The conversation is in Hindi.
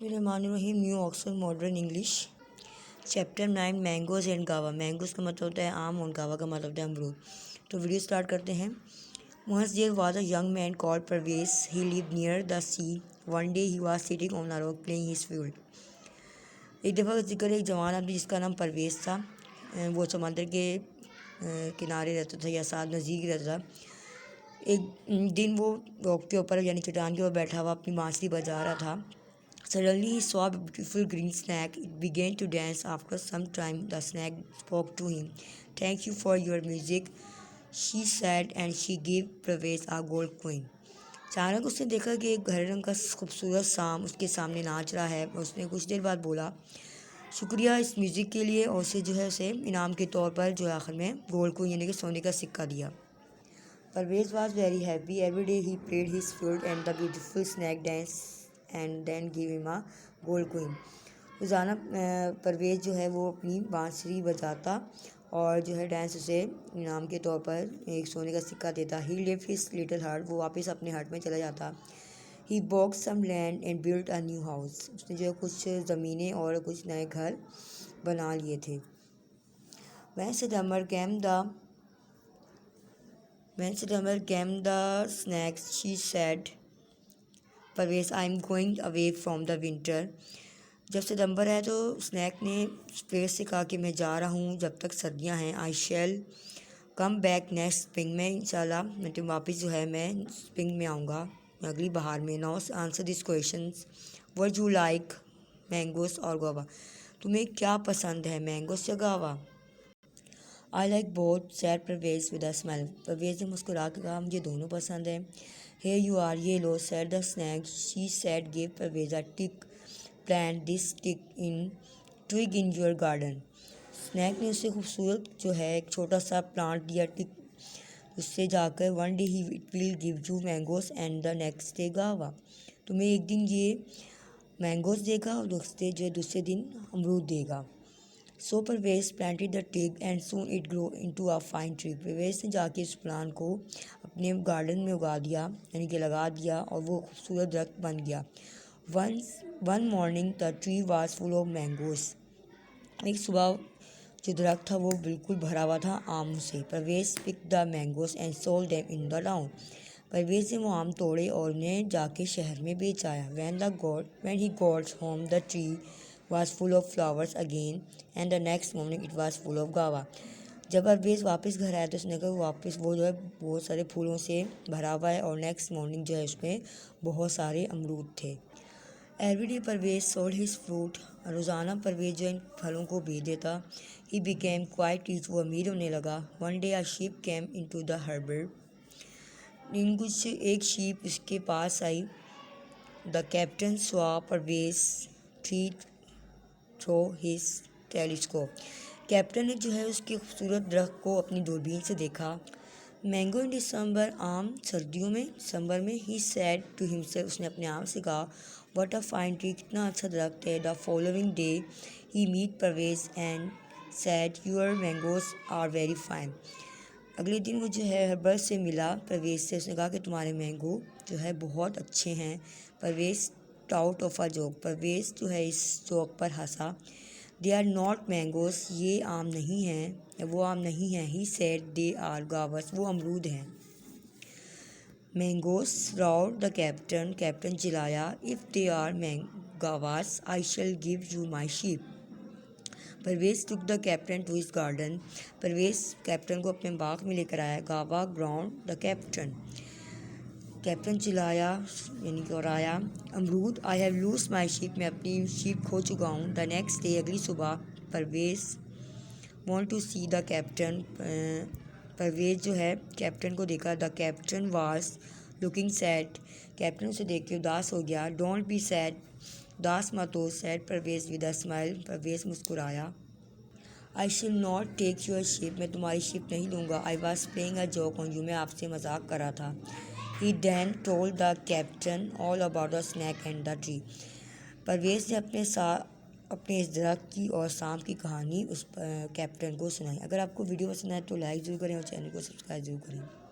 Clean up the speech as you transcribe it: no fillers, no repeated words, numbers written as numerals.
बिस्मिल्लाहिर्रहमानिर्रहीम। New Oxford modern English chapter 9 mangoes and गावा। मैंगोज़ का मतलब होता है आम और गावा का मतलब होता है अमरूद। तो वीडियो स्टार्ट करते हैं। Once there was a young man called Parvez. He lived near the sea. One day he was sitting on a rock playing his flute. एक दफ़ा का जिक्र है एक जवान आदमी जिसका नाम परवेज था। वो समंदर के किनारे रहता था या साथ नज़दीक रहता था। एक दिन वो रॉक के ऊपर यानी चट्टान के ऊपर बैठा हुआ अपनी बांसुरी बजा रहा था। Suddenly he saw a beautiful green snake. It began to dance. After some time, the snake spoke to him. Thank you for your music, she said, and she gave Pravez a gold coin. अचानक उसने देखा कि एक हरे रंग का खूबसूरत सांप उसके सामने नाच रहा है। उसने कुछ देर बाद बोला शुक्रिया इस म्यूज़िक के लिए, और उसे जो है उसे इनाम के तौर पर जो है आखिर में गोल्ड कोइन यानी कि सोने का सिक्का दिया। Parvez was very happy. Every day he played his flute and the beautiful snake dance and then give him a gold coin. रोज़ाना परवेज जो है वो अपनी बांसुरी बजाता और जो है डांस उसे इनाम के तौर पर एक सोने का सिक्का देता। ही लिव्ड हिज लिटिल हट। वो वापस अपने हट में चला जाता। He bought some land and built a new house. उसने जो कुछ ज़मीनें और कुछ नए घर बना लिए थे। When September came the snacks, she said, Parvez I am going away from the winter. जब सितंबर है तो स्नैक ने परवेज से कहा कि मैं जा रहा हूँ जब तक सर्दियाँ हैं। आई शैल कम बैक नेक्स्ट स्प्रिंग में, इंशाल्लाह मैं तो वापस जो है मैं स्प्रिंग में आऊँगा, अगली बहार में। Now answer this questions. What you like mangoes और गावा। तुम्हें क्या पसंद है, मैंगोस या guava. I like both said Parvez with a smile. Parvez ने मुस्कुरा के कहा मुझे दोनों पसंद है। Here you are, ये लो, said the snake. She said, gave Pervez a tick. Plant this twig in your garden. Snake ने उसे खूबसूरत जो है एक छोटा सा प्लांट दिया, टिक। उससे जाकर one day he it will give you mangoes and the next day गावा। तुम्हें एक दिन ये मैंगोस देगा और दूसरे दिन अमरूद देगा। So Parvez planted the twig and soon it grow into a fine tree. Parvez ने जाके इस प्लांट को अपने गार्डन में उगा दिया यानी कि लगा दिया और वो खूबसूरत दरख्त बन गया। One morning the tree was full of mangoes. एक सुबह जो दरख्त था वो बिल्कुल भरा हुआ था आम से। Parvez pick the mangoes and sold them in the town. Parvez ने वो आम तोड़े और उन्हें जाके शहर में बेच आया। When he got home the tree was full of flowers again and the next morning it was full of guava. जब परवेज वापस घर आया तो उसने कहा वापस वो जो है बहुत सारे फूलों से भरा हुआ है और नेक्स्ट मॉर्निंग जो है उसमें बहुत सारे अमरूद थे। Every day Parvez sold his fruit. रोज़ाना परवेज जो इन फलों को बेच देता। He became quite rich. वो अमीर होने लगा। One day a ship came into the harbour. दिन कुछ एक शीप इसके पास आई। The captain saw Parvez tree through his telescope. Captain ने जो है उसके खूबसूरत दरख्त को अपनी दूरबीन से देखा। मैंगो इन दिसंबर, आम सर्दियों में, दिसंबर में। ही सैड टू हिमसेल्फ, उसने अपने आप से कहा व्हाट अ फाइन ट्री, कितना अच्छा दरख्त है। The following day he meet Parvez and said your mangoes are very fine. अगले दिन वो जो है हर्बर से मिला परवेज से। उसने कहा कि तुम्हारे मैंगो जो है बहुत अच्छे हैं। Parvez thought of a joke. Parvez जो है इस जोक पर हंसा। दे आर नॉट मैंगोस, ये आम नहीं हैं, वो आम नहीं हैं। He said they are Gawas, वो अमरूद हैं। Mangoes roared the captain, captain चिल्लाया। If they are guavas I shall give you my ship. Parvez took the captain to his garden. Parvez captain को अपने बाग में लेकर आया। गावा ग्राउंड द कैप्टन, कैप्टन चिल्लाया यानी कि और आया। अमरूद I have lose my sheep, मैं अपनी शीप खो चुका हूँ। द नेक्स्ट डे, अगली सुबह, Parvez want to see the captain. Parvez जो है कैप्टन को देखा। The captain was looking sad, captain उसे देख के उदास हो गया। डोंट बी सैड, उदास मत हो, said Parvez with a smile, Parvez मुस्कुराया। आई शिल नॉट टेक योर शिप, मैं तुम्हारी शिप नहीं लूँगा। I was playing a joke on you, मैं आपसे मजाक कर रहा था। ही then told the captain all about the snake and the tree. Parvez ने अपने इस दरख्त की और सांप की कहानी उस कैप्टन को सुनाई। अगर आपको वीडियो पसंद आए तो लाइक ज़रूर करें और चैनल को सब्सक्राइब ज़रूर करें।